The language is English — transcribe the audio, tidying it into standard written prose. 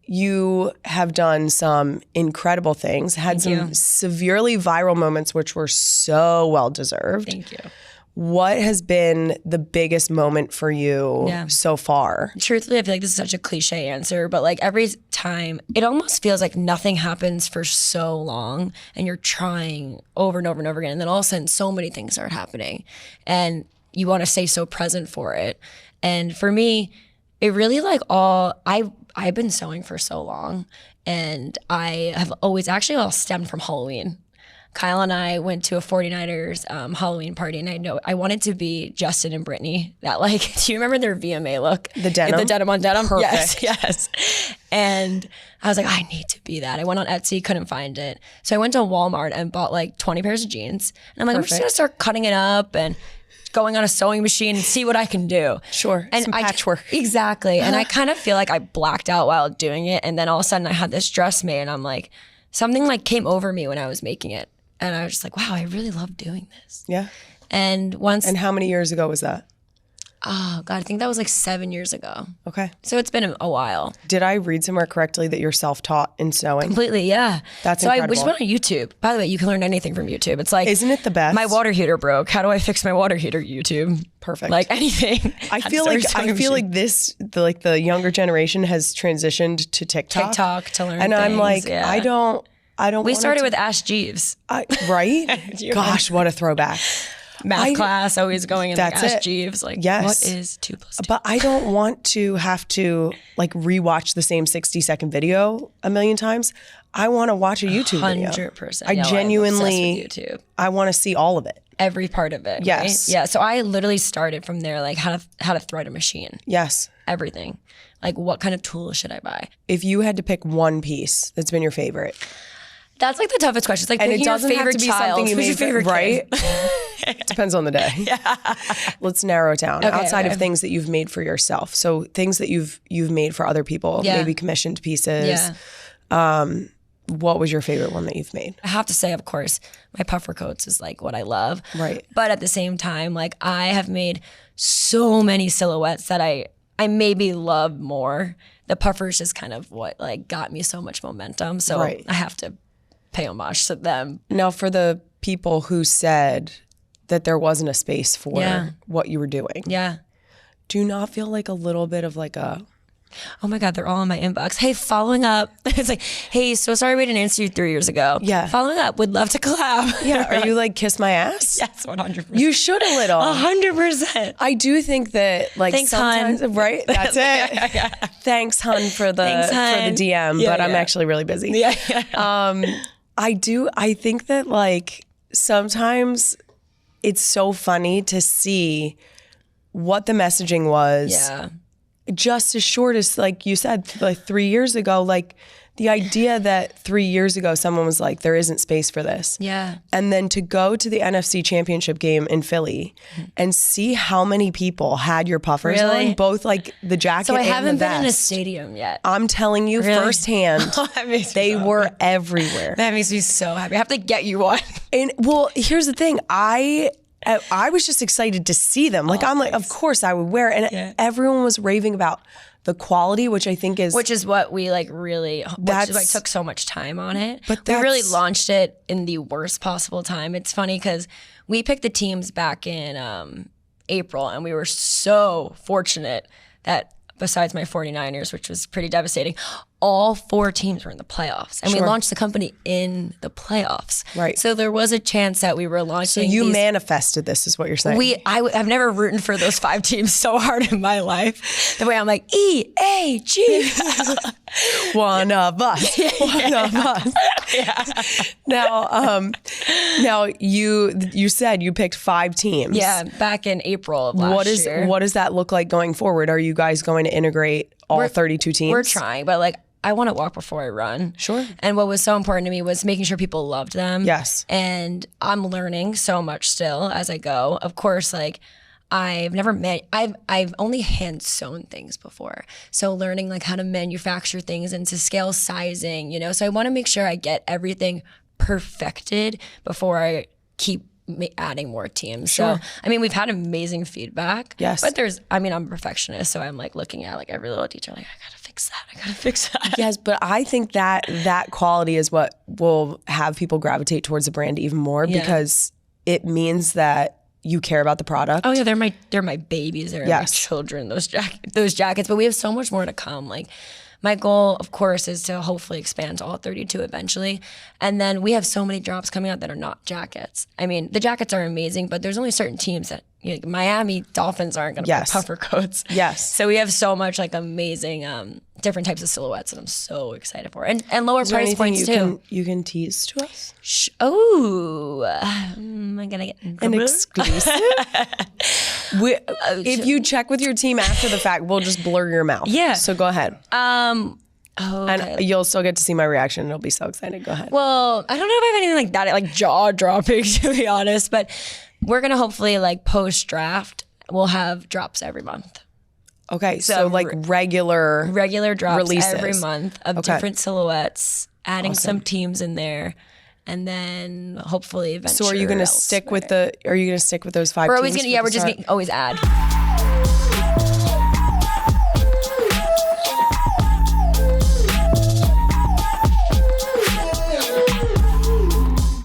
you have done some incredible things, had some severely viral moments, which were so well deserved. Thank you. What has been the biggest moment for you so far? Truthfully, I feel like this is such a cliche answer, but like every time, it almost feels like nothing happens for so long and you're trying over and over and over again. And then all of a sudden, so many things start happening and you want to stay so present for it. And for me, it really like I've been sewing for so long and I have always actually all stemmed from Halloween. Kyle and I went to a 49ers Halloween party, and I wanted to be Justin and Brittany. That like, do you remember their VMA look? The denim? The denim on denim? Perfect. Yes. And I was like, I need to be that. I went on Etsy, couldn't find it. So I went to Walmart and bought like 20 pairs of jeans. And I'm like, I'm just gonna start cutting it up and going on a sewing machine and see what I can do. Sure, and some patchwork. Exactly. And I kind of feel like I blacked out while doing it. And then all of a sudden I had this dress made and I'm like, something like came over me when I was making it. And I was just like, wow, I really love doing this. Yeah. And how many years ago was that? Oh God, I think that was like 7 years ago. Okay. So it's been a while. Did I read somewhere correctly that you're self-taught in sewing? Completely, yeah. That's incredible. I just went on YouTube. By the way, you can learn anything from YouTube. It's like, isn't it the best? My water heater broke. How do I fix my water heater? YouTube. Perfect. Like anything. I feel like the younger generation has transitioned to TikTok to learn and things. I'm like, yeah. I don't. We started with Ask Jeeves. Right? Gosh, what a throwback. Math class, always going in like Ask it. Jeeves. Like, yes. What is 2 + 2? But I don't want to have to like rewatch the same 60-second video a million times. I want to watch a YouTube 100%. video. 100%. I genuinely, YouTube. I want to see all of it. Every part of it. Yes. Right? Yeah. So I literally started from there, like how to thread a machine. Yes. Everything. Like what kind of tools should I buy? If you had to pick one piece that's been your favorite. That's like the toughest question. It's like, and picking it doesn't your favorite have to be child. something you Who's your favorite right? Depends on the day. Yeah. Let's narrow it down. Okay, Outside of things that you've made for yourself. So things that you've made for other people, maybe commissioned pieces. Yeah. What was your favorite one that you've made? I have to say, of course, my puffer coats is like what I love. Right. But at the same time, like I have made so many silhouettes that I maybe love more. The puffers is kind of what like got me so much momentum. So I have to pay homage to them. Now, for the people who said that there wasn't a space for what you were doing. Yeah. Do you not feel like a little bit of like a... Oh my God, they're all in my inbox. Hey, following up. It's like, hey, so sorry we didn't answer you 3 years ago. Yeah. Following up, would love to collab. Yeah, are you like kiss my ass? Yes, 100%. You should a little. 100%. I do think that like thanks, sometimes, hun. right? That's it. Yeah. Thanks, hun, for the DM, but I'm actually really busy. Yeah. I think that like sometimes it's so funny to see what the messaging was. Yeah. Just as short as, like you said, like 3 years ago, like the idea that 3 years ago someone was like, there isn't space for this. Yeah. And then to go to the NFC Championship game in Philly and see how many people had your puffers on, both like the jacket and the vest. So I haven't been in a stadium yet. I'm telling you firsthand, they were everywhere. That makes me so happy. I have to get you one. And well, here's the thing. I was just excited to see them. Like, I'm like, of course I would wear it. And everyone was raving about the quality, which I think is... Which is what we like really... Which is why I took so much time on it. But we really launched it in the worst possible time. It's funny because we picked the teams back in April, and we were so fortunate that besides my 49ers, which was pretty devastating, all 4 teams were in the playoffs. And we launched the company in the playoffs. Right. So there was a chance that we were launching. So you manifested this, is what you're saying. I've never rooted for those 5 teams so hard in my life. The way I'm like, EAG. One of us. One of us. Yeah. Now you said you picked 5 teams. Yeah, back in April of last year. What does that look like going forward? Are you guys going to integrate all 32 teams? We're trying, but like I want to walk before I run. Sure. And what was so important to me was making sure people loved them. Yes. And I'm learning so much still as I go. Of course, like I've only hand sewn things before. So learning like how to manufacture things and to scale sizing, you know. So I want to make sure I get everything perfected before I keep adding more teams. So, I mean, we've had amazing feedback. Yes. But I'm a perfectionist. So I'm like looking at like every little detail, like, I gotta fix that. Yes, but I think that quality is what will have people gravitate towards the brand even more because it means that you care about the product. Oh yeah, they're my babies. They're my children. Those jackets. But we have so much more to come. Like, my goal, of course, is to hopefully expand to all 32 eventually. And then we have so many drops coming out that are not jackets. I mean, the jackets are amazing, but there's only certain teams that, Miami Dolphins aren't going to put puffer coats. Yes. So we have so much like amazing different types of silhouettes that I'm so excited for. And lower price points too. You can tease to us? Am I going to get an exclusive? If you check with your team after the fact, we'll just blur your mouth. Yeah. So go ahead. Okay. And you'll still get to see my reaction. It'll be so exciting. Go ahead. Well, I don't know if I have anything like that, like jaw dropping, to be honest, but we're going to hopefully like post draft, we'll have drops every month. Okay. So like regular drops releases every month of different silhouettes, adding some teams in there. And then hopefully eventually. So are you going to stick with those 5 teams? We're always going to, we're just going to always add.